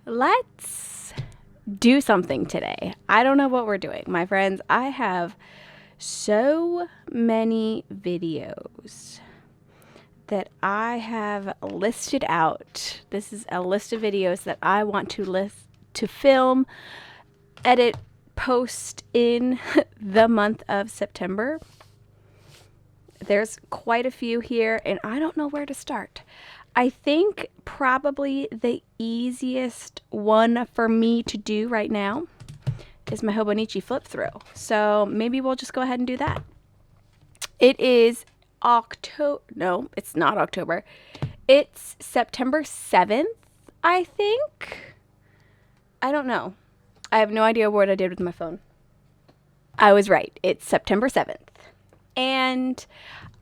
Let's do something today. I don't know what we're doing, my friends. I have so many videos that I have listed out. This is a list of videos that I want to film, edit, post in the month of September. There's quite a few here, and I don't know where to start. I think probably the easiest one for me to do right now is my Hobonichi flip through. So maybe we'll just go ahead and do that. It is no, it's not October. It's September 7th, I think. I don't know. I have no idea what I did with my phone. I was right. It's September 7th. And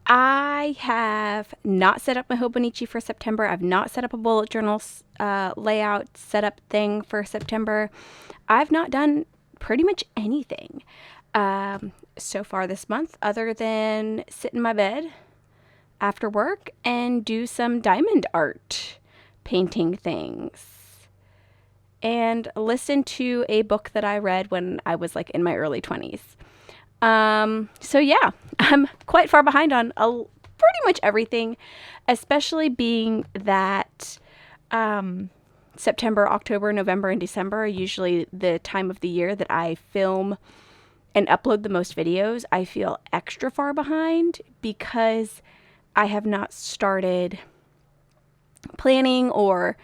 I have not set up my Hobonichi for September. I've not set up a bullet journal layout setup thing for September. I've not done pretty much anything so far this month other than sit in my bed after work and do some diamond art painting things and listen to a book that I read when I was like in my early 20s. So yeah, I'm quite far behind on pretty much everything, especially being that September, October, November, and December are usually the time of the year that I film and upload the most videos. I feel extra far behind because I have not started planning or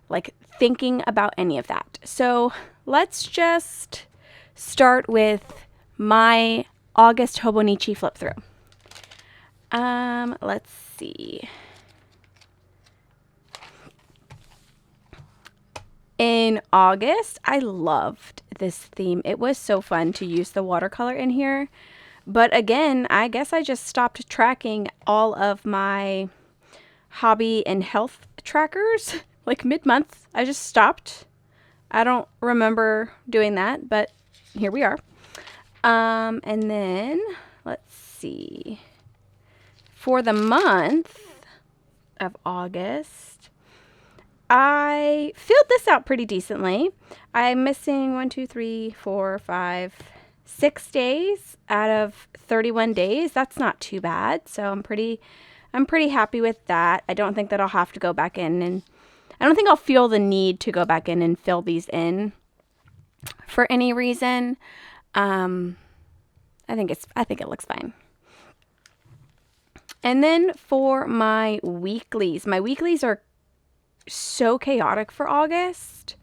like thinking about any of that. So let's just start with my August Hobonichi flip through. Let's see. In August, I loved this theme. It was so fun to use the watercolor in here. But again, I guess I just stopped tracking all of my hobby and health trackers. Like mid-month, I just stopped. I don't remember doing that, but here we are. And then, let's see. For the month of August, I filled this out pretty decently. I'm missing 6 days out of 31 days. That's not too bad. So I'm pretty happy with that. I don't think that I'll have to go back in, and I don't think I'll feel the need to go back in and fill these in for any reason. I think it looks fine. And then for my weeklies are so chaotic for August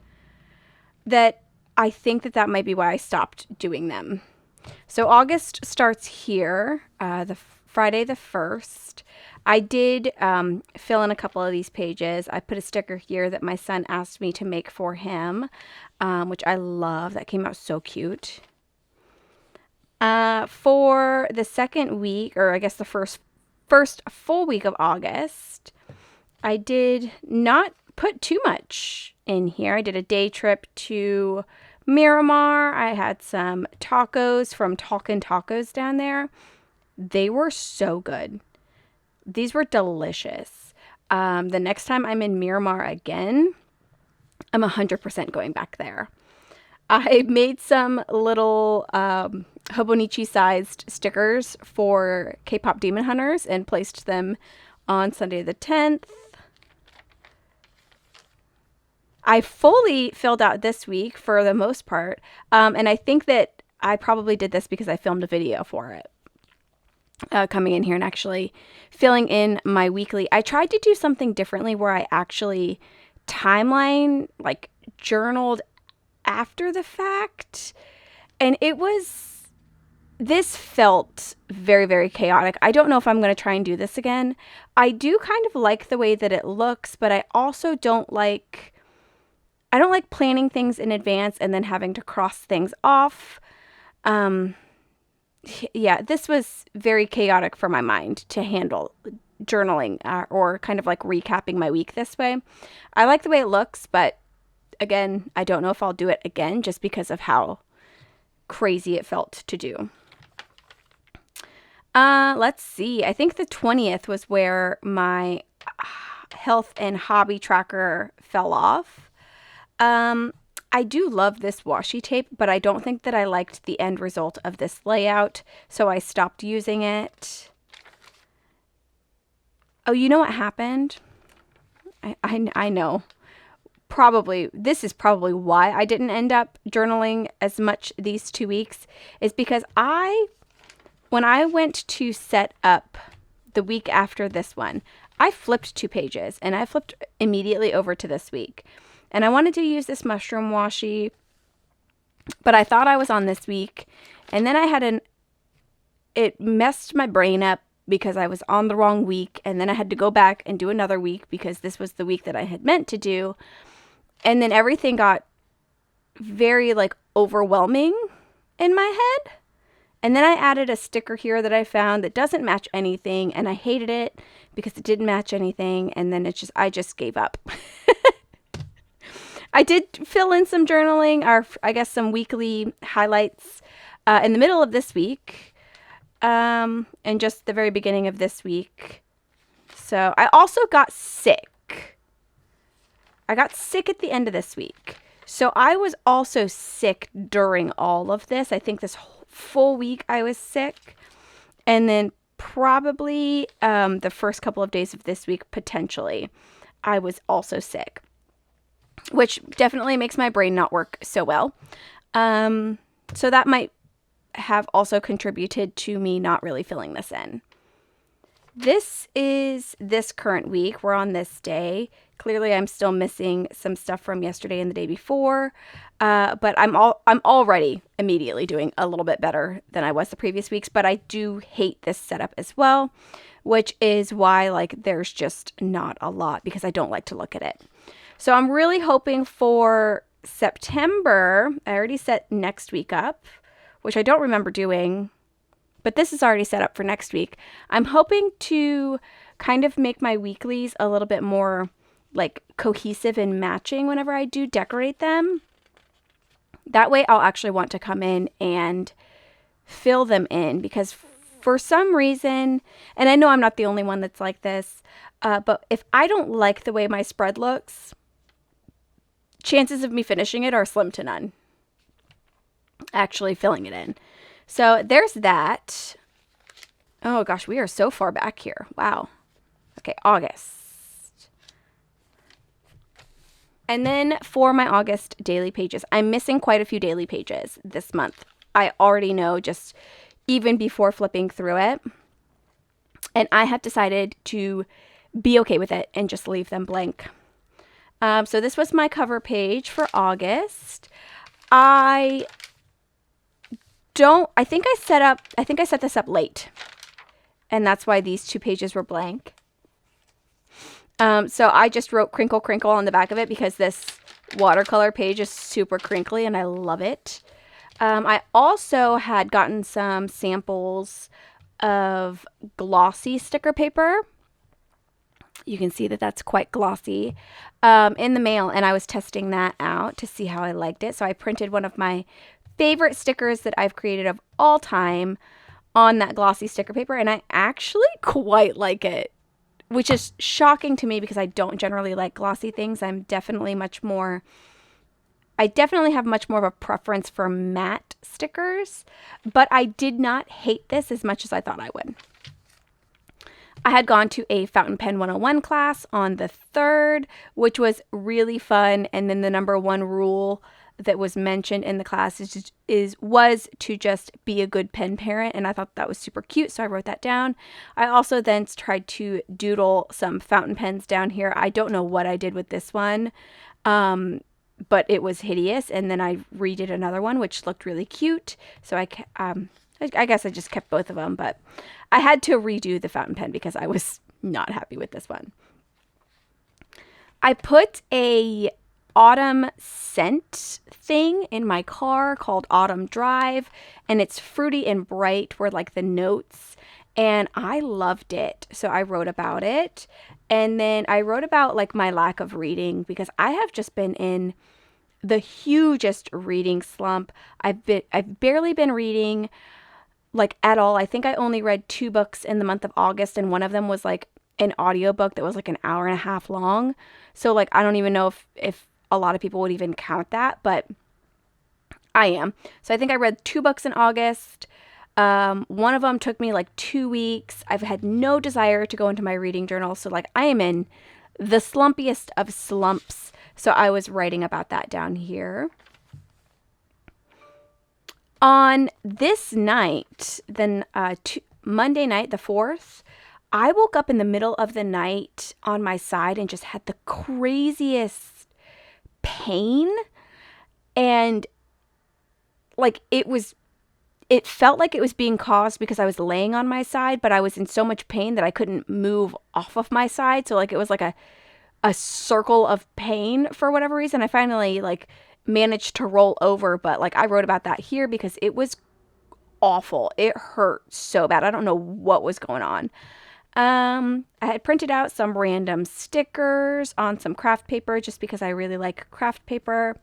that I think that might be why I stopped doing them. So August starts here, the Friday the 1st. I did fill in a couple of these pages. I put a sticker here that my son asked me to make for him, which I love. That came out so cute. For the second week, or I guess the first full week of August, I did not put too much in here. I did a day trip to Miramar. I had some tacos from Talkin' Tacos down there. They were so good. These were delicious. The next time I'm in Miramar again, I'm 100% going back there. I made some little Hobonichi-sized stickers for K-pop Demon Hunters and placed them on Sunday the 10th. I fully filled out this week for the most part, and I think that I probably did this because I filmed a video for it. Coming in here and actually filling in my weekly. I tried to do something differently where I actually timeline, like journaled after the fact, and this felt very, very chaotic. I don't know if I'm going to try and do this again. I do kind of like the way that it looks, but I also don't like planning things in advance and then having to cross things off. Yeah, this was very chaotic for my mind to handle journaling or kind of like recapping my week this way. I like the way it looks, but again, I don't know if I'll do it again just because of how crazy it felt to do. Let's see. I think the 20th was where my health and hobby tracker fell off. I do love this washi tape, but I don't think that I liked the end result of this layout, so I stopped using it. Oh, you know what happened? I know. This is probably why I didn't end up journaling as much these 2 weeks, is because when I went to set up the week after this one, I flipped 2 pages and I flipped immediately over to this week. And I wanted to use this mushroom washi, but I thought I was on this week. And then it messed my brain up because I was on the wrong week. And then I had to go back and do another week because this was the week that I had meant to do. And then everything got very overwhelming in my head. And then I added a sticker here that I found that doesn't match anything. And I hated it because it didn't match anything. And then I just gave up. I did fill in some journaling, or I guess some weekly highlights in the middle of this week and just the very beginning of this week. So I also got sick. I got sick at the end of this week. So I was also sick during all of this. I think this full week I was sick. And then probably the first couple of days of this week, potentially, I was also sick, which definitely makes my brain not work so well. So that might have also contributed to me not really filling this in. This is this current week. We're on this day. Clearly, I'm still missing some stuff from yesterday and the day before, but I'm already immediately doing a little bit better than I was the previous weeks. But I do hate this setup as well, which is why there's just not a lot because I don't like to look at it. So I'm really hoping for September. I already set next week up, which I don't remember doing, but this is already set up for next week. I'm hoping to kind of make my weeklies a little bit more cohesive and matching whenever I do decorate them. That way I'll actually want to come in and fill them in because for some reason, and I know I'm not the only one that's like this, but if I don't like the way my spread looks, chances of me finishing it are slim to none. Actually filling it in. So there's that. Oh gosh, we are so far back here. Wow. Okay, August. And then for my August daily pages, I'm missing quite a few daily pages this month. I already know just even before flipping through it. And I have decided to be okay with it and just leave them blank. So this was my cover page for August. I think I set this up late. And that's why these 2 pages were blank. So I just wrote crinkle crinkle on the back of it because this watercolor page is super crinkly and I love it. I also had gotten some samples of glossy sticker paper. You can see that that's quite glossy in the mail, and I was testing that out to see how I liked it. So I printed one of my favorite stickers that I've created of all time on that glossy sticker paper, and I actually quite like it, which is shocking to me because I don't generally like glossy things. I definitely have much more of a preference for matte stickers, but I did not hate this as much as I thought I would. I had gone to a Fountain Pen 101 class on the 3rd, which was really fun. And then the number 1 rule that was mentioned in the class was to just be a good pen parent. And I thought that was super cute, so I wrote that down. I also then tried to doodle some fountain pens down here. I don't know what I did with this one, but it was hideous. And then I redid another one, which looked really cute. So I guess I just kept both of them, but I had to redo the fountain pen because I was not happy with this one. I put a autumn scent thing in my car called Autumn Drive, and it's fruity and bright were the notes, and I loved it. So I wrote about it, and then I wrote about my lack of reading because I have just been in the hugest reading slump. I've barely been reading at all. I think I only read 2 books in the month of August, and one of them was an audiobook that was an hour and a half long. So I don't even know if a lot of people would even count that, but I am. So I think I read 2 books in August. One of them took me like 2 weeks. I've had no desire to go into my reading journal. So like I am in the slumpiest of slumps. So I was writing about that down here. On this night, then Monday night, the 4th, I woke up in the middle of the night on my side and just had the craziest pain. And like it felt like it was being caused because I was laying on my side, but I was in so much pain that I couldn't move off of my side. So like it was like a circle of pain for whatever reason. I finally like managed to roll over, but like I wrote about that here because it was awful. It hurt so bad. I don't know what was going on. I had printed out some random stickers on some craft paper just because I really like craft paper.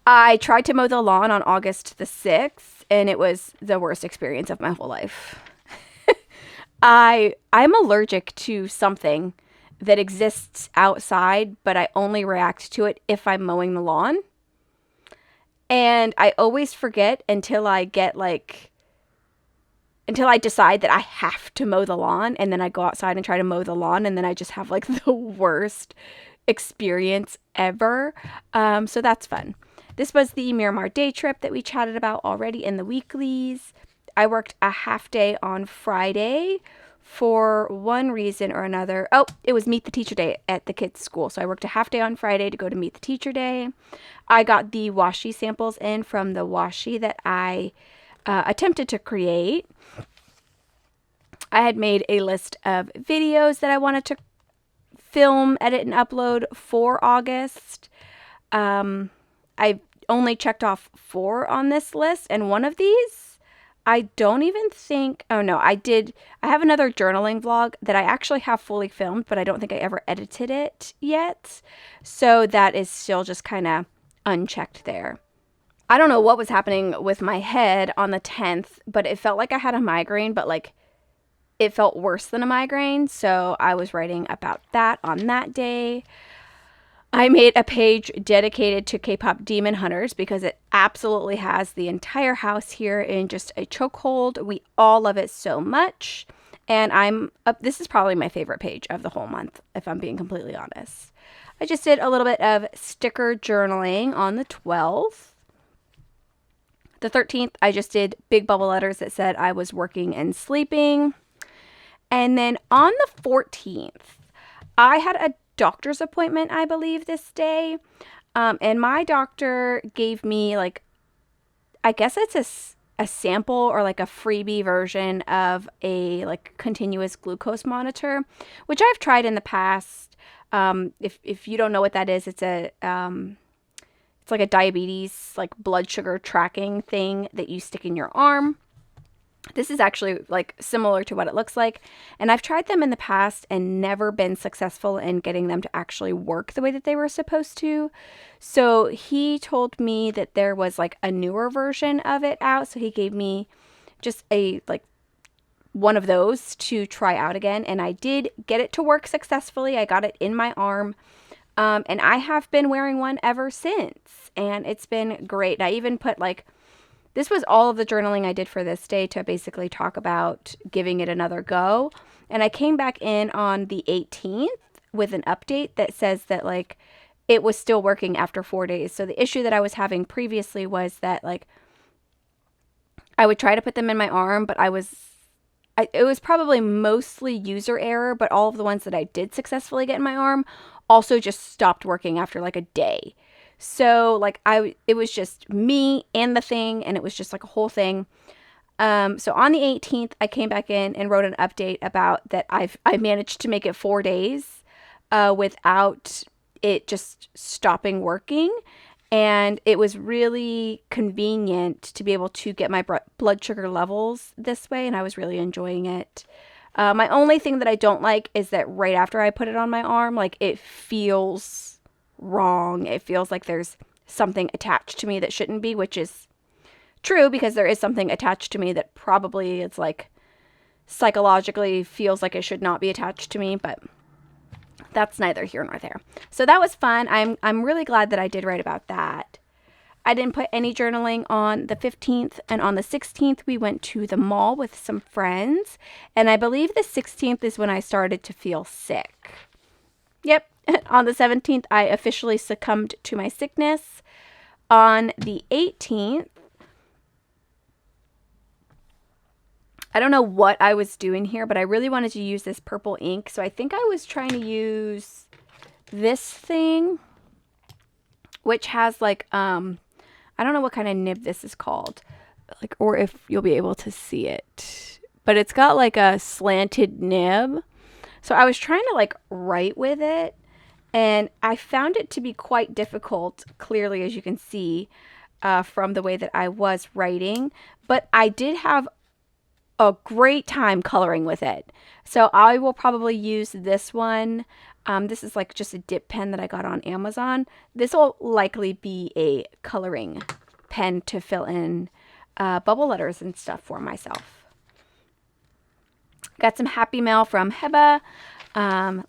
I tried to mow the lawn on August the 6th, and it was the worst experience of my whole life. I'm allergic to something that exists outside, but I only react to it if I'm mowing the lawn. And I always forget until I decide that I have to mow the lawn, and then I go outside and try to mow the lawn, and then I just have like the worst experience ever. So that's fun. This was the Miramar day trip that we chatted about already in the weeklies. I worked a half day on Friday for one reason or another. Oh, it was Meet the Teacher Day at the kids' school. So I worked a half day on Friday to go to Meet the Teacher Day. I got the washi samples in from the washi that I attempted to create. I had made a list of videos that I wanted to film, edit, and upload for August. I only checked off 4 on this list, and one of these, I don't even think, oh no, I have another journaling vlog that I actually have fully filmed, but I don't think I ever edited it yet. So that is still just kind of unchecked there. I don't know what was happening with my head on the 10th, but it felt like I had a migraine, but like it felt worse than a migraine. So I was writing about that on that day. I made a page dedicated to K-pop Demon Hunters because it absolutely has the entire house here in just a chokehold. We all love it so much. And this is probably my favorite page of the whole month, if I'm being completely honest. I just did a little bit of sticker journaling on the 12th. The 13th, I just did big bubble letters that said I was working and sleeping. And then on the 14th, I had a doctor's appointment, I believe, this day. And my doctor gave me like, I guess it's a sample or like a freebie version of a like continuous glucose monitor, which I've tried in the past. If you don't know what that is, it's like a diabetes, like blood sugar tracking thing that you stick in your arm. This is actually like similar to what it looks like. And I've tried them in the past and never been successful in getting them to actually work the way that they were supposed to. So he told me that there was like a newer version of it out. So he gave me just one of those to try out again. And I did get it to work successfully. I got it in my arm. And I have been wearing one ever since. And it's been great. I even put this was all of the journaling I did for this day to basically talk about giving it another go. And I came back in on the 18th with an update that says that it was still working after 4 days. So the issue that I was having previously was that I would try to put them in my arm, but it was probably mostly user error, but all of the ones that I did successfully get in my arm also just stopped working after a day. So it was just me and the thing, and it was just a whole thing. So on the 18th, I came back in and wrote an update about that I managed to make it 4 days without it just stopping working. And it was really convenient to be able to get my blood sugar levels this way, and I was really enjoying it. My only thing that I don't like is that right after I put it on my arm, it feels wrong. It feels like there's something attached to me that shouldn't be, which is true because there is something attached to me that probably psychologically feels like it should not be attached to me, but that's neither here nor there. So that was fun. I'm really glad that I did write about that. I didn't put any journaling on the 15th, and on the 16th we went to the mall with some friends, and I believe the 16th is when I started to feel sick. Yep, on the 17th I officially succumbed to my sickness. On the 18th, I don't know what I was doing here, but I really wanted to use this purple ink. So I think I was trying to use this thing, which has like, I don't know what kind of nib this is called, like, or if you'll be able to see it, but it's got like a slanted nib. So I was trying to like write with it, and I found it to be quite difficult, clearly, as you can see, from the way that I was writing, but I did have a great time coloring with it. So I will probably use this one. This is like just a dip pen that I got on Amazon. This will likely be a coloring pen to fill in bubble letters and stuff for myself. Got some happy mail from Heba.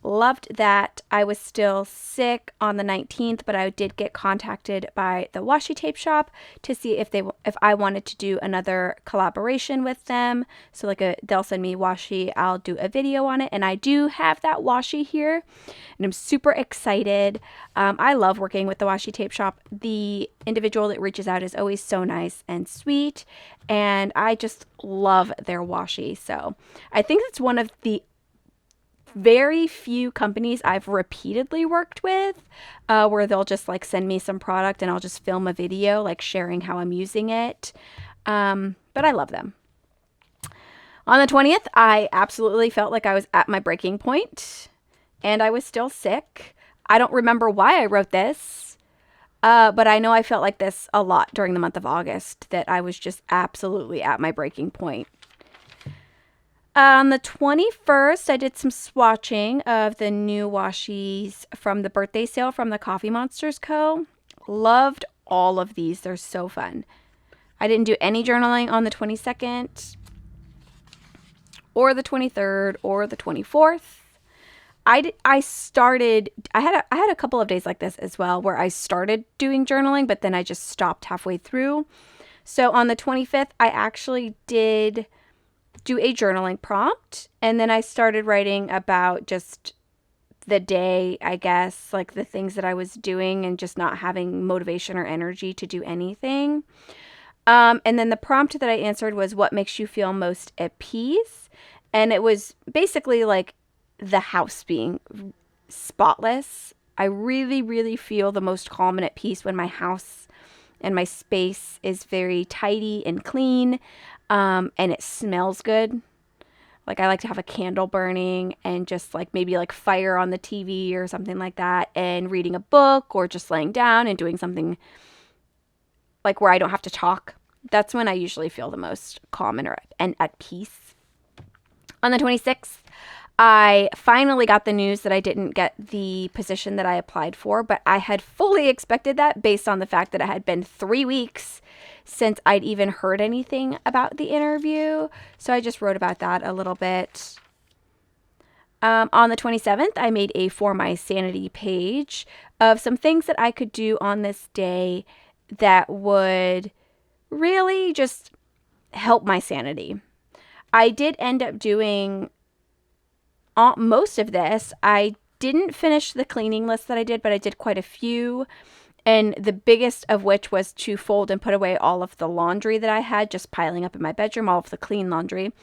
Loved that. I was still sick on the 19th, but I did get contacted by the washi tape shop to see if I wanted to do another collaboration with them. So like they'll send me washi, I'll do a video on it, and I do have that washi here, and I'm super excited. I love working with the washi tape shop. The individual that reaches out is always so nice and sweet, and I just love their washi. So I think it's one of the very few companies I've repeatedly worked with where they'll just like send me some product and I'll just film a video like sharing how I'm using it. But I love them. On the 20th, I absolutely felt like I was at my breaking point, and I was still sick. I don't remember why I wrote this, but I know I felt like this a lot during the month of August, that I was just absolutely at my breaking point. On the 21st, I did some swatching of the new washies from the birthday sale from the Coffee Monsters Co. Loved all of these. They're so fun. I didn't do any journaling on the 22nd or the 23rd or the 24th. I had a couple of days like this as well where I started doing journaling, but then I just stopped halfway through. So on the 25th, I actually did do a journaling prompt, and then I started writing about just the day, I guess, like the things that I was doing and just not having motivation or energy to do anything. And then the prompt that I answered was, what makes you feel most at peace? And it was basically like the house being spotless. I really, really feel the most calm and at peace when my house and my space is very tidy and clean. And it smells good. Like I like to have a candle burning and just like maybe like fire on the TV or something like that, and reading a book or just laying down and doing something like where I don't have to talk. That's when I usually feel the most calm and at peace. On the 26th, I finally got the news that I didn't get the position that I applied for, but I had fully expected that based on the fact that it had been 3 weeks since I'd even heard anything about the interview. So I just wrote about that a little bit. On the 27th, I made a For My Sanity page of some things that I could do on this day that would really just help my sanity. I did end up doing most of this. I didn't finish the cleaning list that I did, but I did quite a few. And the biggest of which was to fold and put away all of the laundry that I had just piling up in my bedroom, all of the clean laundry.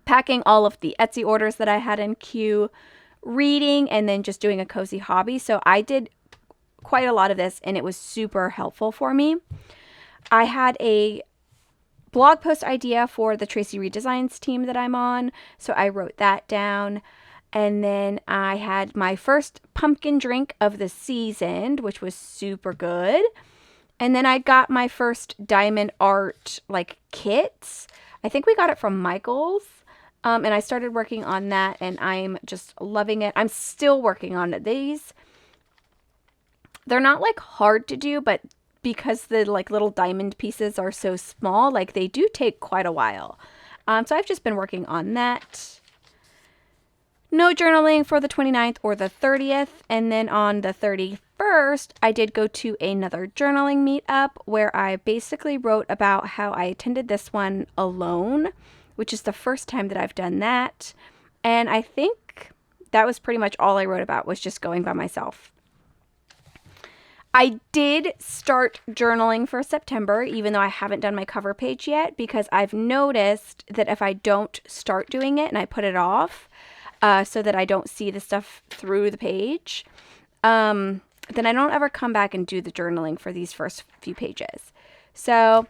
Packing all of the Etsy orders that I had in queue, reading, and then just doing a cozy hobby. So I did quite a lot of this, and it was super helpful for me. I had a blog post idea for the Tracy Redesigns team that I'm on, so I wrote that down. And then I had my first pumpkin drink of the season, which was super good. And then I got my first diamond art like kits. I think we got it from Michael's. And I started working on that, and I'm just loving it. I'm still working on these. They're not like hard to do, but because the like little diamond pieces are so small, like they do take quite a while. So I've just been working on that. no journaling for the 29th or the 30th. And then on the 31st, I did go to another journaling meetup where I basically wrote about how I attended this one alone, which is the first time that I've done that. And I think that was pretty much all I wrote about, was just going by myself. I did start journaling for September, even though I haven't done my cover page yet, because I've noticed that if I don't start doing it and I put it off, so that I don't see the stuff through the page, then I don't ever come back and do the journaling for these first few pages. So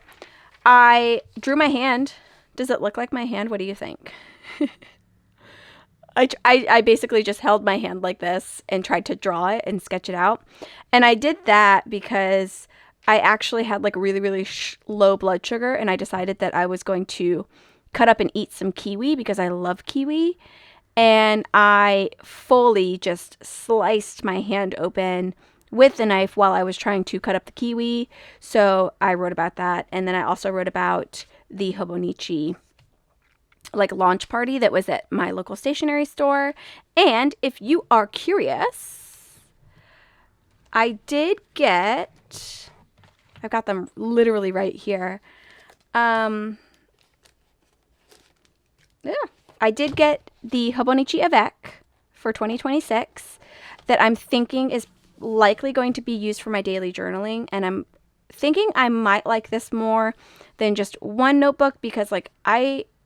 I drew my hand. Does it look like my hand? What do you think? I basically just held my hand like this and tried to draw it and sketch it out. And I did that because I actually had like really, really low blood sugar, and I decided that I was going to cut up and eat some kiwi because I love kiwi. And I fully just sliced my hand open with the knife while I was trying to cut up the kiwi. So I wrote about that. And then I also wrote about the Hobonichi like launch party that was at my local stationery store. And if you are curious, I did get, I've got them literally right here. Yeah, I did get the Hobonichi Avec for 2026 that I'm thinking is likely going to be used for my daily journaling. And I'm thinking I might like this more than just one notebook, because like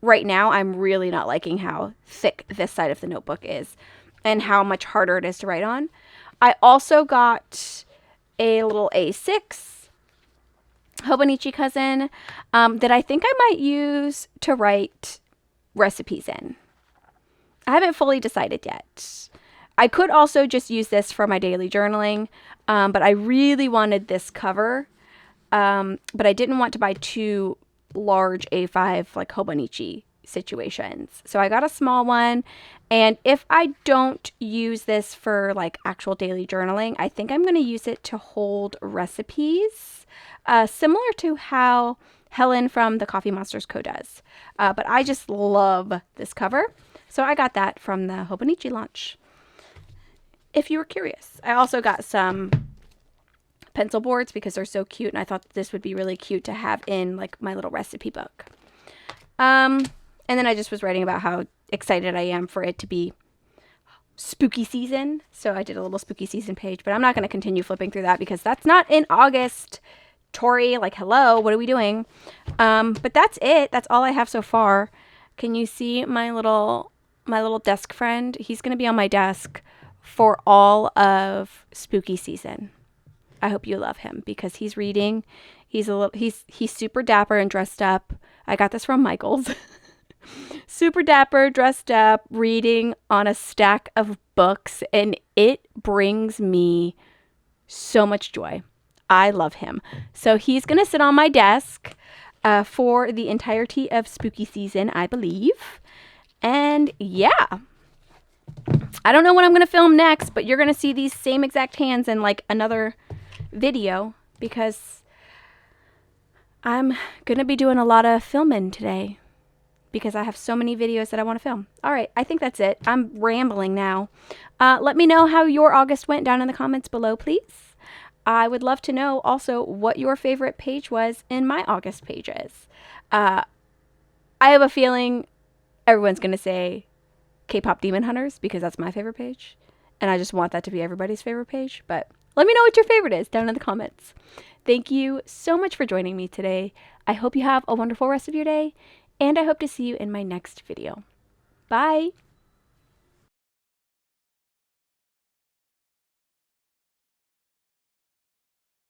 right now, I'm really not liking how thick this side of the notebook is and how much harder it is to write on. I also got a little A6 Hobonichi cousin that I think I might use to write recipes in. I haven't fully decided yet. I could also just use this for my daily journaling, but I really wanted this cover, but I didn't want to buy two large A5 like Hobonichi situations. So I got a small one, and if I don't use this for like actual daily journaling, I think I'm going to use it to hold recipes, similar to how Helen from the Coffee Monsters Co. does. But I just love this cover. So I got that from the Hobonichi launch, if you were curious. I also got some pencil boards because they're so cute, and I thought this would be really cute to have in like my little recipe book. And then I just was writing about how excited I am for it to be spooky season. So I did a little spooky season page, but I'm not going to continue flipping through that because that's not in August. Torey, like, hello, what are we doing? But that's it. That's all I have so far. Can you see my little desk friend? He's going to be on my desk for all of spooky season. I hope you love him because he's reading. He's super dapper and dressed up. I got this from Michael's. Super dapper, dressed up, reading on a stack of books, and it brings me so much joy. I love him. So he's going to sit on my desk for the entirety of spooky season, I believe. And yeah, I don't know what I'm going to film next, but you're going to see these same exact hands in like another video because I'm going to be doing a lot of filming today because I have so many videos that I want to film. All right, I think that's it. I'm rambling now. Let me know how your August went down in the comments below, please. I would love to know also what your favorite page was in my August pages. I have a feeling everyone's going to say K-pop Demon Hunters because that's my favorite page. And I just want that to be everybody's favorite page. But let me know what your favorite is down in the comments. Thank you so much for joining me today. I hope you have a wonderful rest of your day. And I hope to see you in my next video. Bye!